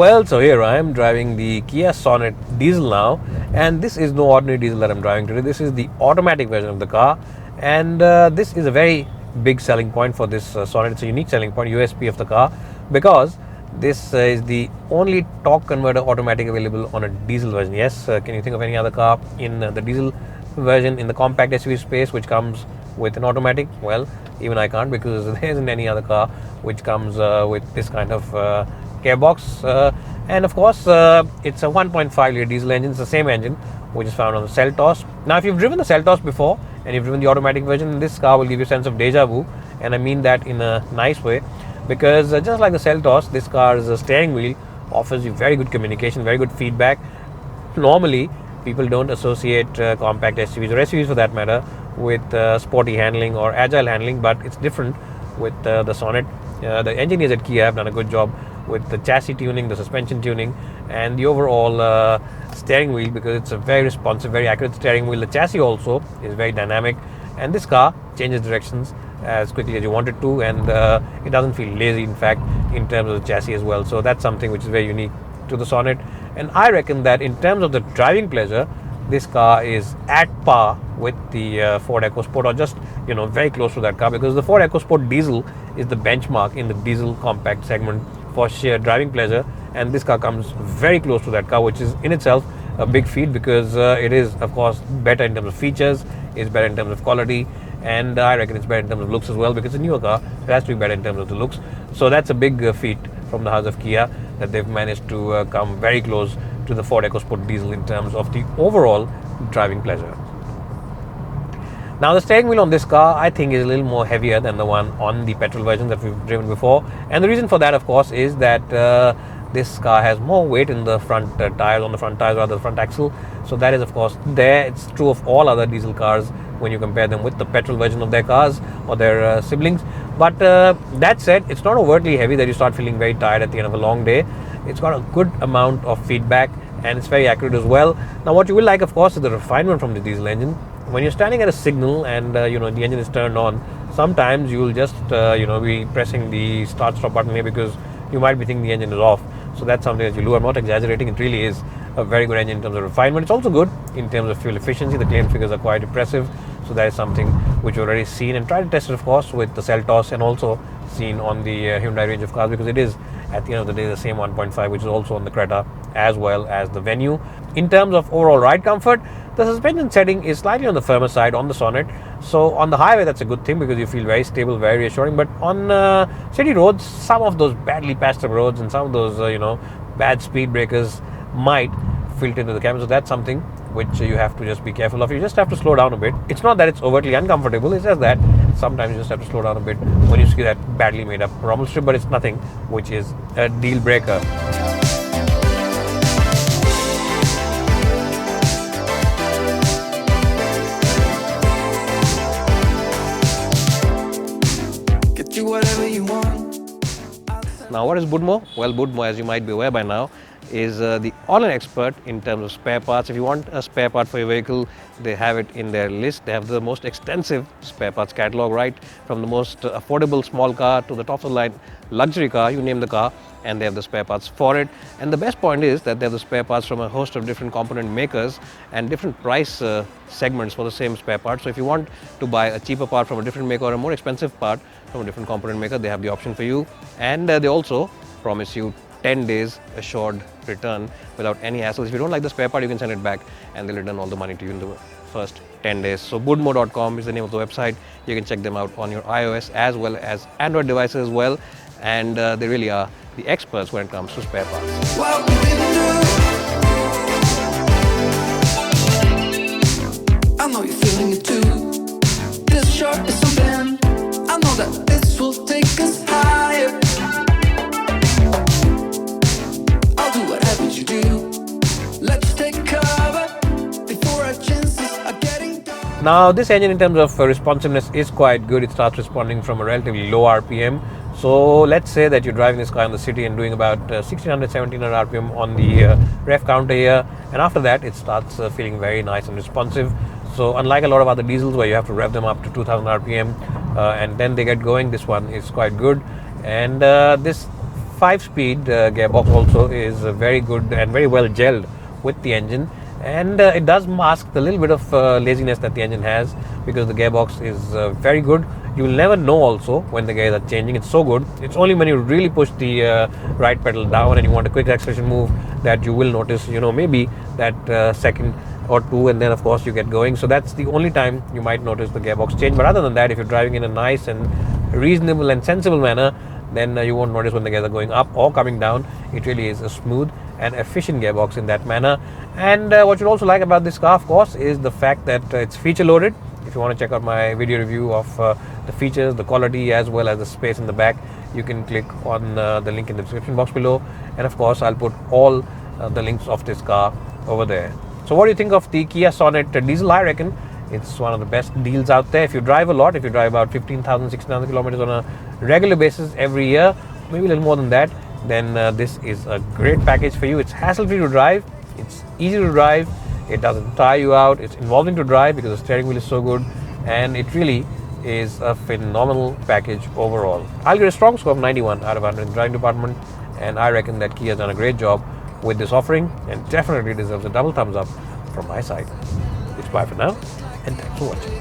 Well, so here I am driving the Kia Sonet diesel now, and this is no ordinary diesel that I'm driving today. This is the automatic version of the car, and this is a very big selling point for this Sonet. It's a unique selling point, USP of the car, because this is the only torque converter automatic available on a diesel version. Yes, can you think of any other car in the diesel version in the compact SUV space which comes with an automatic? Well, even I can't, because there isn't any other car which comes with this kind of Gearbox, and of course it's a 1.5 liter diesel engine. It's the same engine which is found on the Seltos. Now, if you've driven the Seltos before and you've driven the automatic version, this car will give you a sense of deja vu, and I mean that in a nice way, because just like the Seltos, this car's steering wheel offers you very good communication, very good feedback. Normally people don't associate compact SUVs, or SUVs for that matter, with sporty handling or agile handling, but it's different with the Sonet. The engineers at Kia have done a good job with the chassis tuning, the suspension tuning, and the overall steering wheel, because it's a very responsive, very accurate steering wheel. The chassis also is very dynamic, and this car changes directions as quickly as you want it to, and it doesn't feel lazy, in fact, in terms of the chassis as well. So that's something which is very unique to the Sonet, and I reckon that in terms of the driving pleasure, this car is at par with the Ford EcoSport, or just very close to that car, because the Ford EcoSport diesel is the benchmark in the diesel compact segment for sheer driving pleasure, and this car comes very close to that car, which is in itself a big feat, because it is of course better in terms of features, it's better in terms of quality, and I reckon it's better in terms of looks as well, because it's a newer car, it has to be better in terms of the looks. So that's a big feat from the house of Kia, that they've managed to come very close to the Ford EcoSport diesel in terms of the overall driving pleasure. Now, the steering wheel on this car, I think, is a little more heavier than the one on the petrol version that we've driven before, and the reason for that, of course, is that this car has more weight in the front tires, on the front tires, rather the front axle. So that is, of course, there. It's true of all other diesel cars when you compare them with the petrol version of their cars or their siblings. But that said, it's not overtly heavy that you start feeling very tired at the end of a long day. It's got a good amount of feedback, and it's very accurate as well. Now, what you will like, of course, is the refinement from the diesel engine. When you're standing at a signal and the engine is turned on, sometimes you will just be pressing the start-stop button here, because you might be thinking the engine is off. So that's something that you do. I'm not exaggerating. It really is a very good engine in terms of refinement. It's also good in terms of fuel efficiency. The claim figures are quite impressive. So that is something which we've already seen and tried to test it, of course, with the Seltos, and also seen on the Hyundai range of cars, because it is, at the end of the day, the same 1.5 which is also on the Creta as well as the Venue. In terms of overall ride comfort, the suspension setting is slightly on the firmer side on the Sonet. So on the highway, that's a good thing, because you feel very stable, very reassuring. But on city roads, some of those badly patched up roads and some of those bad speed breakers might filter into the camera. So that's something which you have to just be careful of. You just have to slow down a bit. It's not that it's overtly uncomfortable, it's just that sometimes you just have to slow down a bit when you see that badly made up rumble strip, but it's nothing which is a deal breaker. Now, what is Budmo? Well, Budmo, as you might be aware by now, is the online expert in terms of spare parts. If you want a spare part for your vehicle, they have it in their list. They have the most extensive spare parts catalog, right from the most affordable small car to the top of the line luxury car, you name the car, and they have the spare parts for it. And the best point is that they have the spare parts from a host of different component makers and different price segments for the same spare part. So if you want to buy a cheaper part from a different maker or a more expensive part from a different component maker, they have the option for you. And they also promise you 10 days assured return without any hassle. If you don't like the spare part, you can send it back and they'll return all the money to you in the first 10 days. So budmo.com is the name of the website. You can check them out on your iOS as well as Android devices as well. And they really are the experts when it comes to spare parts. I know you're feeling it too. This short is something. I know that this will take us higher. I'll do whatever you do. Let's take cover before our chances are getting dark. Now, this engine in terms of responsiveness is quite good. It starts responding from a relatively low RPM. So let's say that you're driving this car in the city and doing about 1600, 1700 RPM on the ref counter here, and after that it starts feeling very nice and responsive. So unlike a lot of other diesels where you have to rev them up to 2000 RPM and then they get going, this one is quite good. And this 5-speed gearbox also is very good and very well gelled with the engine, and it does mask the little bit of laziness that the engine has, because the gearbox is very good. You will never know also when the gears are changing. It's so good. It's only when you really push the right pedal down and you want a quick acceleration move that you will notice, maybe that second or two, and then of course you get going. So that's the only time you might notice the gearbox change. But other than that, if you're driving in a nice and reasonable and sensible manner, then you won't notice when the gears are going up or coming down. It really is a smooth and efficient gearbox in that manner. And what you'd also like about this car, of course, is the fact that it's feature loaded. If you want to check out my video review of the features, the quality, as well as the space in the back, you can click on the link in the description box below, and of course I'll put all the links of this car over there. So what do you think of the Kia Sonet diesel? I reckon it's one of the best deals out there. If you drive a lot, if you drive about 15,000, 16,000 kilometers on a regular basis every year, maybe a little more than that, then this is a great package for you. It's hassle-free to drive, it's easy to drive, it doesn't tire you out, it's involving to drive because the steering wheel is so good, and it really is a phenomenal package overall. I'll get a strong score of 91 out of 100 in the driving department, and I reckon that Kia has done a great job with this offering and definitely deserves a double thumbs up from my side. It's bye for now, and thanks for watching.